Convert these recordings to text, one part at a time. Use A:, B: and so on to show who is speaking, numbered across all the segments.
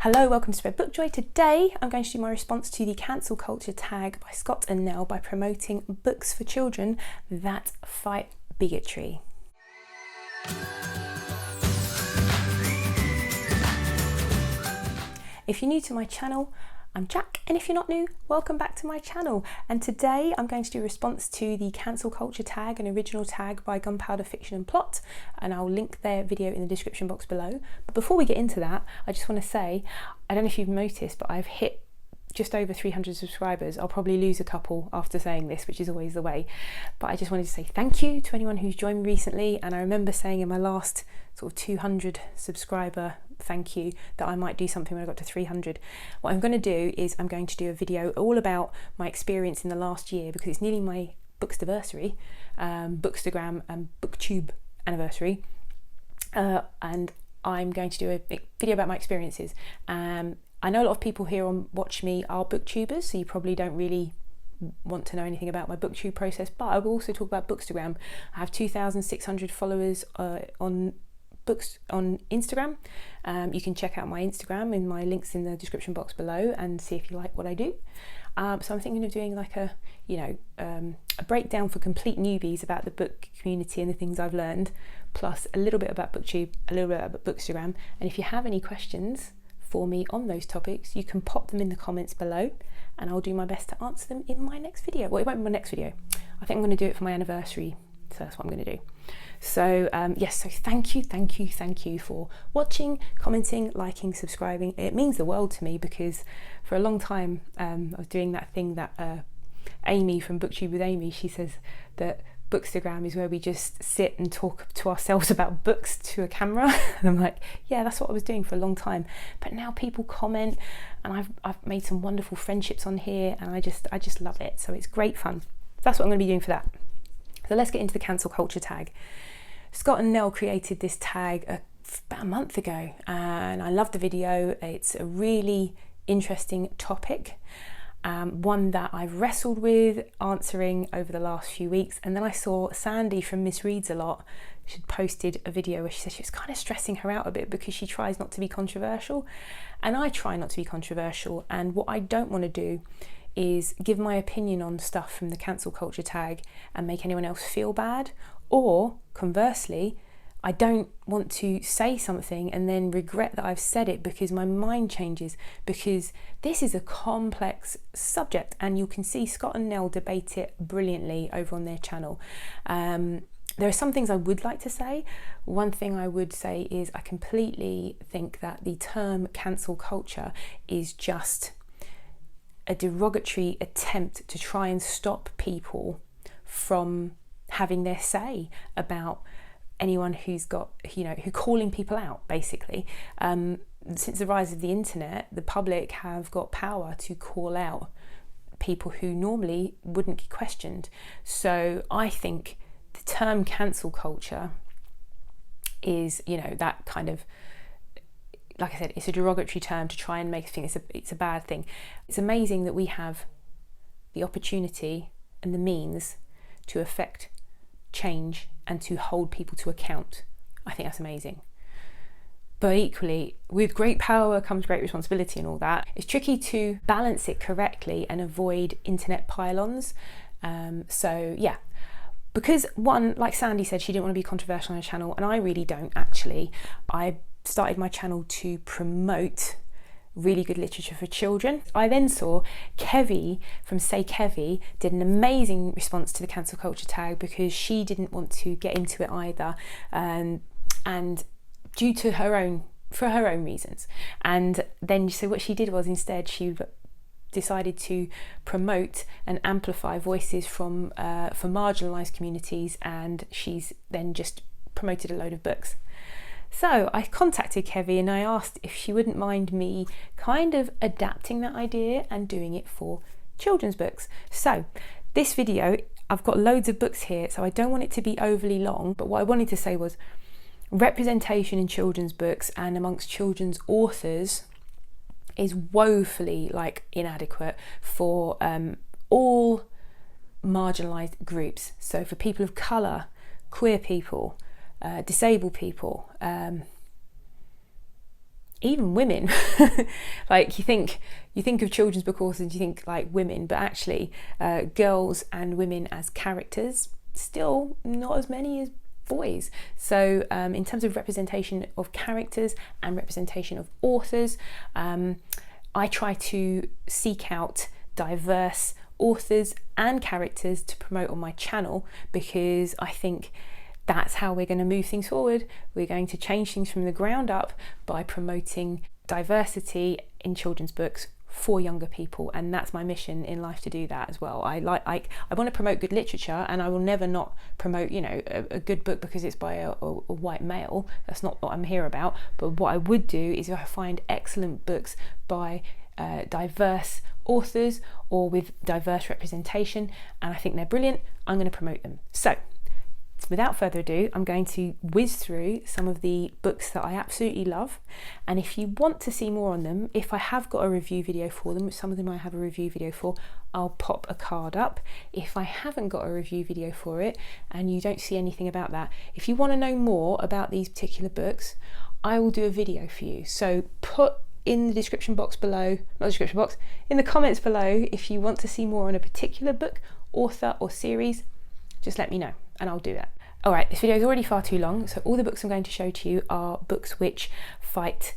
A: Hello, welcome to Spread Book Joy. Today I'm going to do my response to the cancel culture tag by Scott and Nell by promoting books for children that fight bigotry. If you're new to my channel, I'm Jack, and if you're not new, welcome back to my channel. And today I'm going to do a response to the cancel culture tag, an original tag by Gunpowder Fiction and Plot, and I'll link their video in the description box below. But before we get into that, I just want to say, I don't know if you've noticed, but I've hit just over 300 subscribers. I'll probably lose a couple after saying this, which is always the way. But I just wanted to say thank you to anyone who's joined me recently. And I remember saying in my last sort of 200 subscriber thank you that I might do something when I got to 300. What I'm going to do is I'm going to do a video all about my experience in the last year, because it's nearly my Bookstaversary, Bookstagram and Booktube anniversary. And I'm going to do a video about my experiences. I know a lot of people here on Watch Me are booktubers, so you probably don't really want to know anything about my booktube process, but I will also talk about Bookstagram. I have 2,600 followers on Instagram. You can check out my Instagram in my links in the description box below and see if you like what I do. So I'm thinking of doing like a breakdown for complete newbies about the book community and the things I've learned, plus a little bit about Booktube, a little bit about Bookstagram. And if you have any questions for me on those topics, you can pop them in the comments below and I'll do my best to answer them in my next video. Well, it won't be my next video. I think I'm going to do it for my anniversary, so that's what I'm going to do. So yes, so thank you for watching, commenting, liking, subscribing. It means the world to me, because for a long time I was doing that thing that Amy from Booktube with Amy, she says that Bookstagram is where we just sit and talk to ourselves about books to a camera. And I'm like, yeah, that's what I was doing for a long time. But now people comment, and I've made some wonderful friendships on here, and I just love it. So it's great fun. That's what I'm going to be doing for that. So let's get into the cancel culture tag. Scott and Nell created this tag about a month ago, and I love the video. It's a really interesting topic. One that I've wrestled with answering over the last few weeks. And then I saw Sandy from Misreads a Lot. She'd posted a video where she said she was kind of stressing her out a bit because she tries not to be controversial. And I try not to be controversial. And what I don't want to do is give my opinion on stuff from the cancel culture tag and make anyone else feel bad. Or conversely, I don't want to say something and then regret that I've said it because my mind changes, because this is a complex subject, and you can see Scott and Nell debate it brilliantly over on their channel. There are some things I would like to say. One thing I would say is I completely think that the term cancel culture is just a derogatory attempt to try and stop people from having their say about anyone who's got, who calling people out, basically. Since the rise of the internet, the public have got power to call out people who normally wouldn't be questioned. So I think the term cancel culture is, that kind of, like I said, it's a derogatory term to try and make us think it's a bad thing. It's amazing that we have the opportunity and the means to affect change and to hold people to account. I think that's amazing. But equally, with great power comes great responsibility and all that. It's tricky to balance it correctly and avoid internet pylons. So yeah, because one, like Sandy said, she didn't want to be controversial on her channel, and I really don't actually. I started my channel to promote really good literature for children. I then saw Kevy from Say Kevy did an amazing response to the cancel culture tag, because she didn't want to get into it either, and due to for her own reasons. And then so what she did was, instead she decided to promote and amplify voices from for marginalised communities, and she's then just promoted a load of books. So I contacted Kevy and I asked if she wouldn't mind me kind of adapting that idea and doing it for children's books. So this video, I've got loads of books here, so I don't want it to be overly long, but what I wanted to say was representation in children's books and amongst children's authors is woefully inadequate for all marginalised groups. So for people of colour, queer people, disabled people, even women. Like you think of children's book authors, you think like women, but actually girls and women as characters, still not as many as boys. So in terms of representation of characters and representation of authors, I try to seek out diverse authors and characters to promote on my channel, because I think that's how we're going to move things forward. We're going to change things from the ground up by promoting diversity in children's books for younger people, and that's my mission in life, to do that as well. I want to promote good literature, and I will never not promote, you know, a good book because it's by a white male. That's not what I'm here about. But what I would do is, if I find excellent books by diverse authors or with diverse representation and I think they're brilliant, I'm going to promote them. So without further ado, I'm going to whiz through some of the books that I absolutely love, and if you want to see more on them, if I have got a review video for them, which some of them I have a review video for, I'll pop a card up. If I haven't got a review video for it and you don't see anything about that, if you want to know more about these particular books, I will do a video for you. So put in the description box below, not description box, in the comments below, if you want to see more on a particular book, author or series, just let me know and I'll do that. Alright, this video is already far too long, so all the books I'm going to show to you are books which fight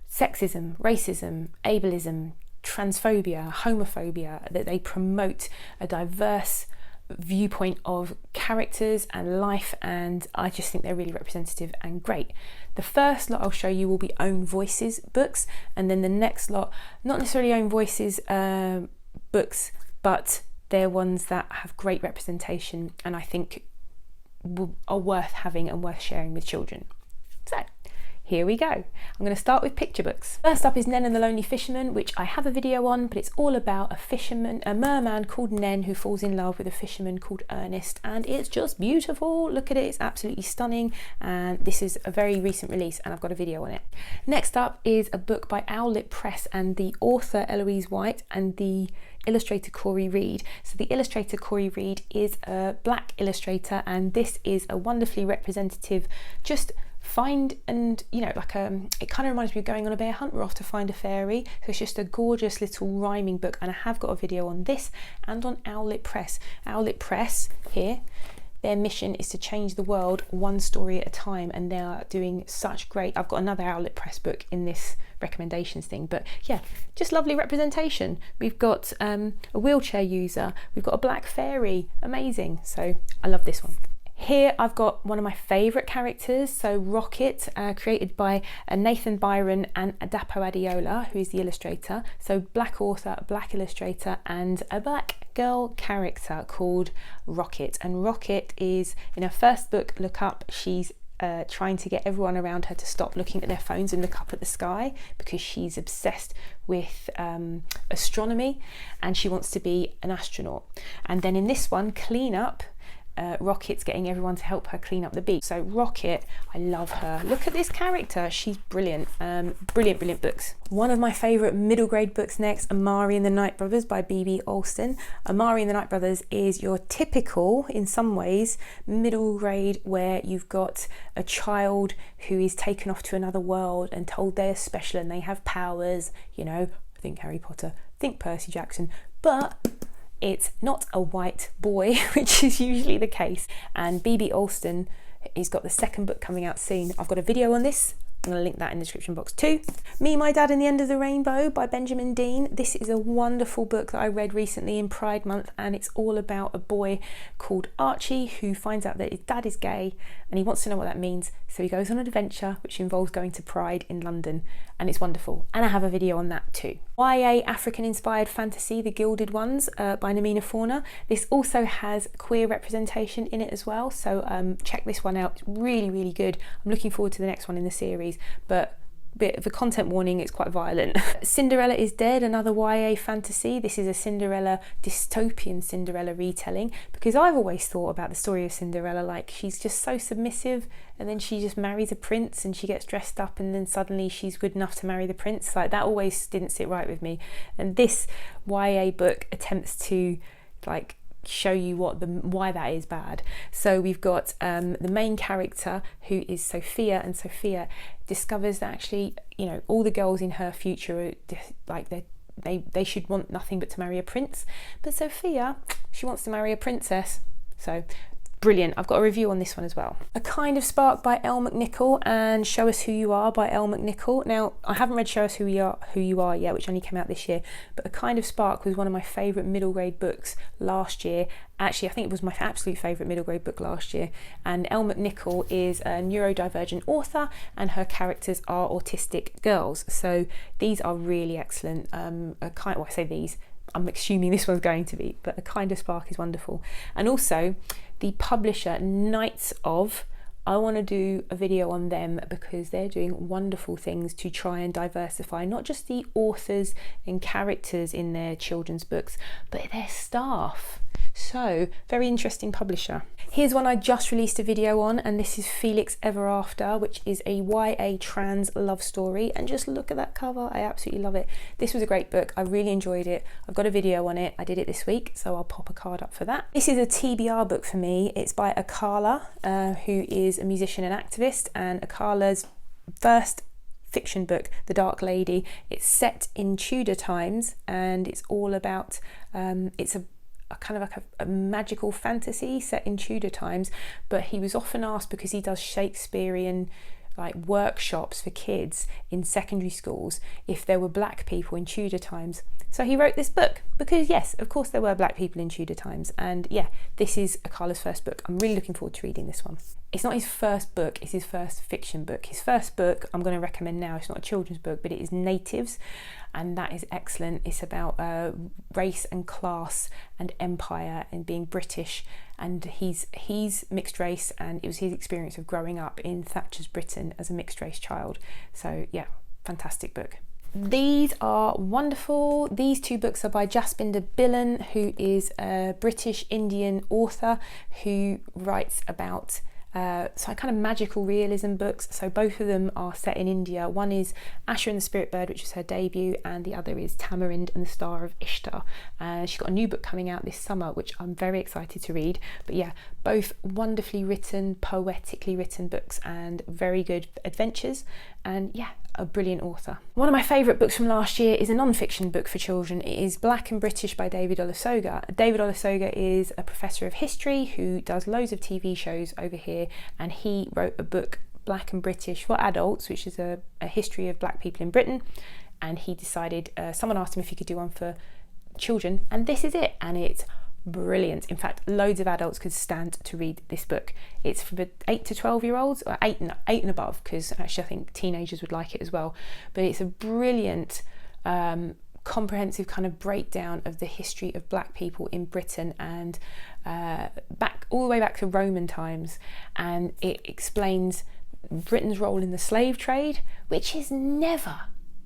A: sexism, racism, ableism, transphobia, homophobia, that they promote a diverse viewpoint of characters and life, and I just think they're really representative and great. The first lot I'll show you will be Own Voices books, and then the next lot, not necessarily Own Voices books, but they're ones that have great representation and I think are worth having and worth sharing with children. So here we go. I'm going to start with picture books. First up is Nen and the Lonely Fisherman, which I have a video on, but it's all about a merman called Nen who falls in love with a fisherman called Ernest, and it's just beautiful. Look at it, it's absolutely stunning, and this is a very recent release and I've got a video on it. Next up is a book by Owlet Press and the author Eloise White and the illustrator Corey Reed. So the illustrator Corey Reed is a black illustrator, and this is a wonderfully representative, just find, and you know, like it kind of reminds me of going on a bear hunt. We're off to find a fairy. So it's just a gorgeous little rhyming book, and I have got a video on this and on Owlet Press. Owlet Press here, their mission is to change the world one story at a time, and they are doing such great. I've got another Owlet Press book in this recommendations thing, but yeah, just lovely representation. We've got a wheelchair user, we've got a black fairy, amazing. So I love this one. Here I've got one of my favourite characters, so Rocket, created by Nathan Byron and Adapo Adiola, who is the illustrator. So black author, black illustrator, and a black girl character called Rocket. And Rocket is, in her first book, Look Up, she's trying to get everyone around her to stop looking at their phones and look up at the sky, because she's obsessed with astronomy and she wants to be an astronaut. And then in this one, Clean Up, Rocket's getting everyone to help her clean up the beach. So Rocket, I love her. Look at this character, she's brilliant. Brilliant books. One of my favourite middle grade books next, Amari and the Night Brothers by B.B. Alston. Amari and the Night Brothers is your typical, in some ways, middle grade, where you've got a child who is taken off to another world and told they're special and they have powers, you know, think Harry Potter, think Percy Jackson, but it's not a white boy, which is usually the case. And B.B. Alston, he's got the second book coming out soon. I've got a video on this. I'm going to link that in the description box too. Me, My Dad and the End of the Rainbow by Benjamin Dean. This is a wonderful book that I read recently in Pride Month, and it's all about a boy called Archie who finds out that his dad is gay and he wants to know what that means. So he goes on an adventure which involves going to Pride in London, and it's wonderful. And I have a video on that too. YA African inspired fantasy, The Gilded Ones by Namina Fauna. This also has queer representation in it as well, so check this one out. It's really good. I'm looking forward to the next one in the series, but bit of a content warning, it's quite violent. Cinderella is Dead, another YA fantasy. This is a Cinderella, dystopian Cinderella retelling, because I've always thought about the story of Cinderella like she's just so submissive, and then she just marries a prince and she gets dressed up and then suddenly she's good enough to marry the prince. Like, that always didn't sit right with me. And this YA book attempts to like show you why that is bad. So we've got the main character, who is Sophia, and Sophia discovers that actually, you know, all the girls in her future are like they should want nothing but to marry a prince, but Sophia, she wants to marry a princess. So brilliant. I've got a review on this one as well. A Kind of Spark by Elle McNichol and Show Us Who You Are by Elle McNichol. Now, I haven't read Show Us Who You Are yet, which only came out this year, but A Kind of Spark was one of my favourite middle grade books last year. Actually, I think it was my absolute favourite middle grade book last year. And Elle McNichol is a neurodivergent author, and her characters are autistic girls. So these are really excellent. I say these, I'm assuming this one's going to be, but A Kind of Spark is wonderful. And also, the publisher Knights of, I want to do a video on them because they're doing wonderful things to try and diversify not just the authors and characters in their children's books, but their staff. So, very interesting publisher. Here's one I just released a video on, and this is Felix Ever After, which is a YA trans love story. And just look at that cover, I absolutely love it. This was a great book, I really enjoyed it. I've got a video on it, I did it this week, so I'll pop a card up for that. This is a TBR book for me. It's by Akala, who is a musician and activist, and Akala's first fiction book, The Dark Lady. It's set in Tudor times, and it's all about, it's a kind of like a magical fantasy set in Tudor times, but he was often asked, because he does Shakespearean like workshops for kids in secondary schools, if there were black people in Tudor times. So he wrote this book because, yes, of course there were black people in Tudor times. And yeah, this is Akala's first book. I'm really looking forward to reading this one. It's not his first book, it's his first fiction book. His first book I'm going to recommend now, it's not a children's book, but it is Natives, and that is excellent. It's about race and class and empire and being British, and he's mixed race, and it was his experience of growing up in Thatcher's Britain as a mixed race child. So yeah, fantastic book. These are wonderful. These two books are by Jaspinder Billen, who is a British Indian author who writes about so kind of magical realism books. So both of them are set in India. One is Asha and the Spirit Bird, which is her debut, and the other is Tamarind and the Star of Ishta. She's got a new book coming out this summer, which I'm very excited to read. But yeah, both wonderfully written, poetically written books, and very good adventures, and yeah, a brilliant author. One of my favourite books from last year is a non-fiction book for children. It is Black and British by David Olusoga. David Olusoga is a professor of history who does loads of TV shows over here, and he wrote a book, Black and British for Adults, which is a history of black people in Britain. And he decided, someone asked him if he could do one for children, and this is it, and it's brilliant. In fact, loads of adults could stand to read this book. It's for 8 to 12 year olds, or 8 and above, because actually I think teenagers would like it as well. But it's a brilliant comprehensive kind of breakdown of the history of black people in Britain, and back all the way back to Roman times, and it explains Britain's role in the slave trade, which is never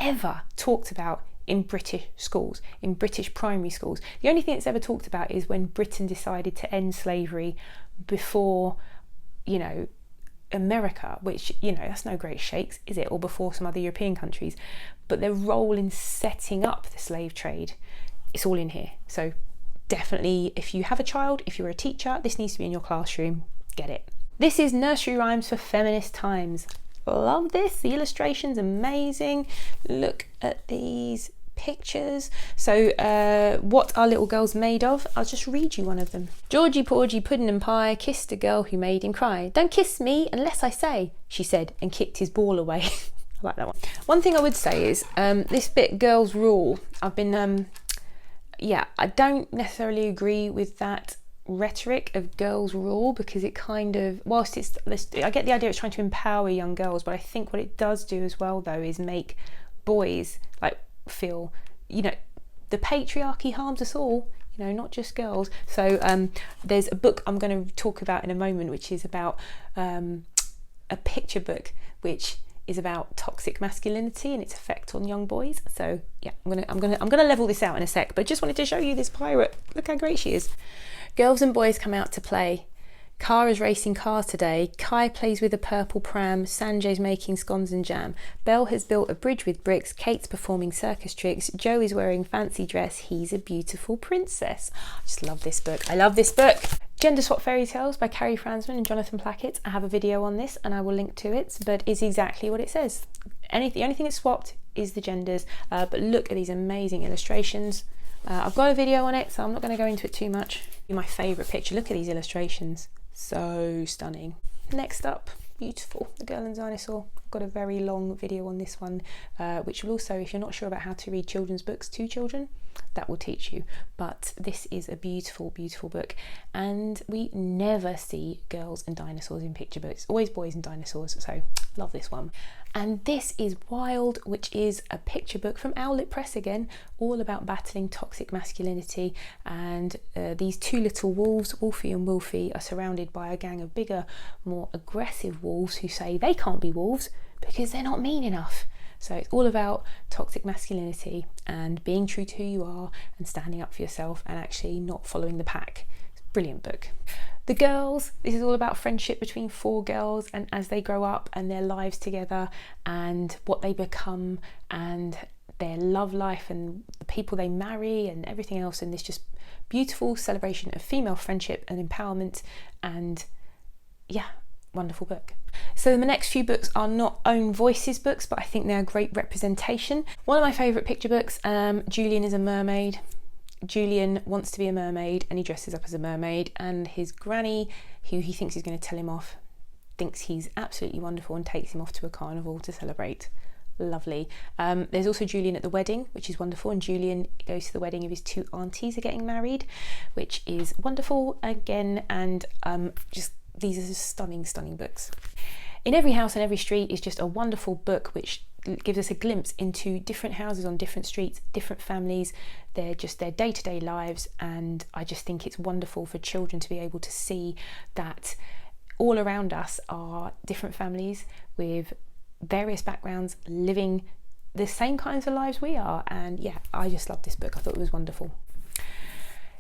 A: ever talked about in British schools, in British primary schools. The only thing that's ever talked about is when Britain decided to end slavery before, you know, America, which, you know, that's no great shakes, is it? Or before some other European countries. But their role in setting up the slave trade, it's all in here. So definitely, if you have a child, if you're a teacher, this needs to be in your classroom. Get it. This is Nursery Rhymes for Feminist Times. Love this, the illustration's amazing. Look at these pictures. So what are little girls made of? I'll just read you one of them. Georgie Porgy Puddin' and Pie kissed a girl who made him cry. Don't kiss me unless I say, she said, and kicked his ball away. I like that one. One thing I would say is this bit, girls rule, I've been yeah, I don't necessarily agree with that rhetoric of girls rule, because it kind of, whilst it's, I get the idea it's trying to empower young girls, but I think what it does do as well though is make boys like feel, you know, the patriarchy harms us all, you know, not just girls. So there's a book I'm going to talk about in a moment, which is about a picture book which is about toxic masculinity and its effect on young boys. So yeah, I'm gonna level this out in a sec, but just wanted to show you this pirate. Look how great she is. Girls and boys come out to play. Kara's racing cars today, Kai plays with a purple pram, Sanjay's making scones and jam, Belle has built a bridge with bricks, Kate's performing circus tricks, Joe is wearing fancy dress, he's a beautiful princess. I just love this book. I love this book. Gender Swap Fairy Tales by Carrie Fransman and Jonathan Plackett. I have a video on this and I will link to it, but it's exactly what it says. The only thing that's swapped is the genders, but look at these amazing illustrations. I've got a video on it, so I'm not going to go into it too much. My favourite picture, look at these illustrations. So stunning. Next up, beautiful, The Girl and Dinosaur. I've got a very long video on this one, which will also, if you're not sure about how to read children's books to children, that will teach you. But this is a beautiful, beautiful book, and we never see girls and dinosaurs in picture books, always boys and dinosaurs, so love this one. And this is Wild, which is a picture book from Owlet Press again, all about battling toxic masculinity. And these two little wolves, Wolfie and Wolfie, are surrounded by a gang of bigger, more aggressive wolves who say they can't be wolves because they're not mean enough. So it's all about toxic masculinity and being true to who you are and standing up for yourself and actually not following the pack. It's a brilliant book. The Girls, this is all about friendship between 4 girls and as they grow up and their lives together and what they become and their love life and the people they marry and everything else, and this just beautiful celebration of female friendship and empowerment, and yeah, wonderful book. So the next few books are not own voices books, but I think they're a great representation. One of my favourite picture books, Julian is a mermaid. Julian wants to be a mermaid and he dresses up as a mermaid, and his granny, who he thinks is going to tell him off, thinks he's absolutely wonderful and takes him off to a carnival to celebrate. Lovely. There's also Julian at the wedding, which is wonderful, and Julian goes to the wedding of his 2 aunties are getting married, which is wonderful again, and just these are just stunning, stunning books. In Every House and Every Street is just a wonderful book which gives us a glimpse into different houses on different streets, different families, they're just their day-to-day lives, and I just think it's wonderful for children to be able to see that all around us are different families with various backgrounds living the same kinds of lives we are. And yeah, I just love this book. I thought it was wonderful.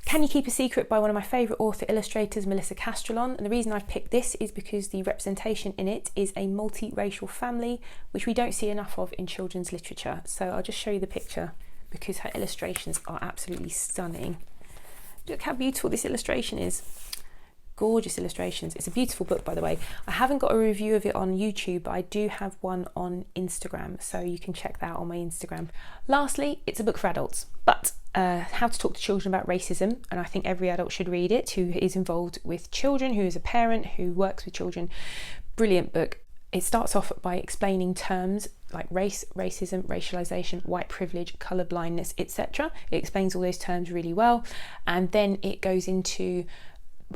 A: Can You Keep a Secret by one of my favourite author illustrators, Melissa Castrillon, and the reason I've picked this is because the representation in it is a multiracial family, which we don't see enough of in children's literature. So I'll just show you the picture because her illustrations are absolutely stunning. Look how beautiful this illustration is. Gorgeous illustrations. It's a beautiful book, by the way. I haven't got a review of it on YouTube, but I do have one on Instagram, so you can check that out on my Instagram. Lastly, it's a book for adults, but how to talk to children about racism, and I think every adult should read it who is involved with children, who is a parent, who works with children. Brilliant book. It starts off by explaining terms like race, racism, racialization, white privilege, colour blindness, etc. It explains all those terms really well, and then it goes into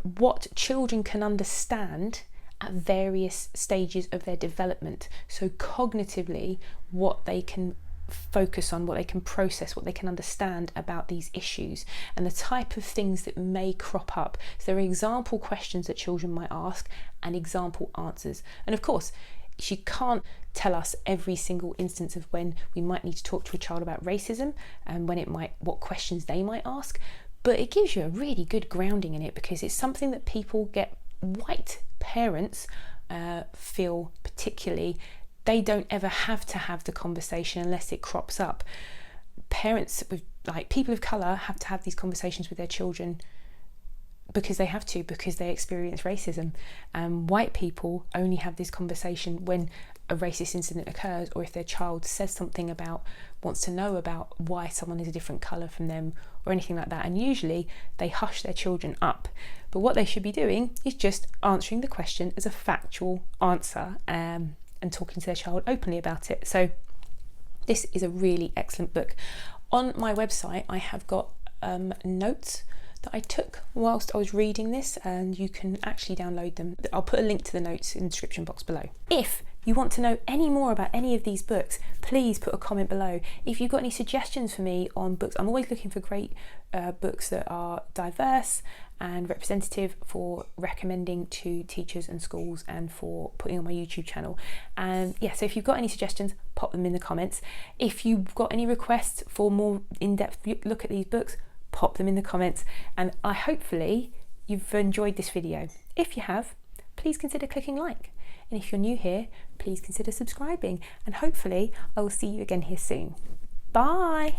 A: what children can understand at various stages of their development. So cognitively, what they can focus on, what they can process, what they can understand about these issues, and the type of things that may crop up. So there are example questions that children might ask and example answers. And of course, she can't tell us every single instance of when we might need to talk to a child about racism and when it might, what questions they might ask. But it gives you a really good grounding in it because it's something that white parents feel particularly, they don't ever have to have the conversation unless it crops up. Parents with people of colour have to have these conversations with their children because they have to, because they experience racism. White people only have this conversation when a racist incident occurs, or if their child says something wants to know about why someone is a different colour from them or anything like that, and usually they hush their children up. But what they should be doing is just answering the question as a factual answer and talking to their child openly about it. So this is a really excellent book. On my website I have got notes that I took whilst I was reading this, and you can actually download them. I'll put a link to the notes in the description box below. If you want to know any more about any of these books, please put a comment below. If you've got any suggestions for me on books, I'm always looking for great books that are diverse and representative for recommending to teachers and schools and for putting on my YouTube channel. And yeah, so if you've got any suggestions, pop them in the comments. If you've got any requests for more in-depth look at these books, pop them in the comments. And hopefully you've enjoyed this video. If you have, please consider clicking like. And if you're new here, please consider subscribing. And hopefully I will see you again here soon. Bye!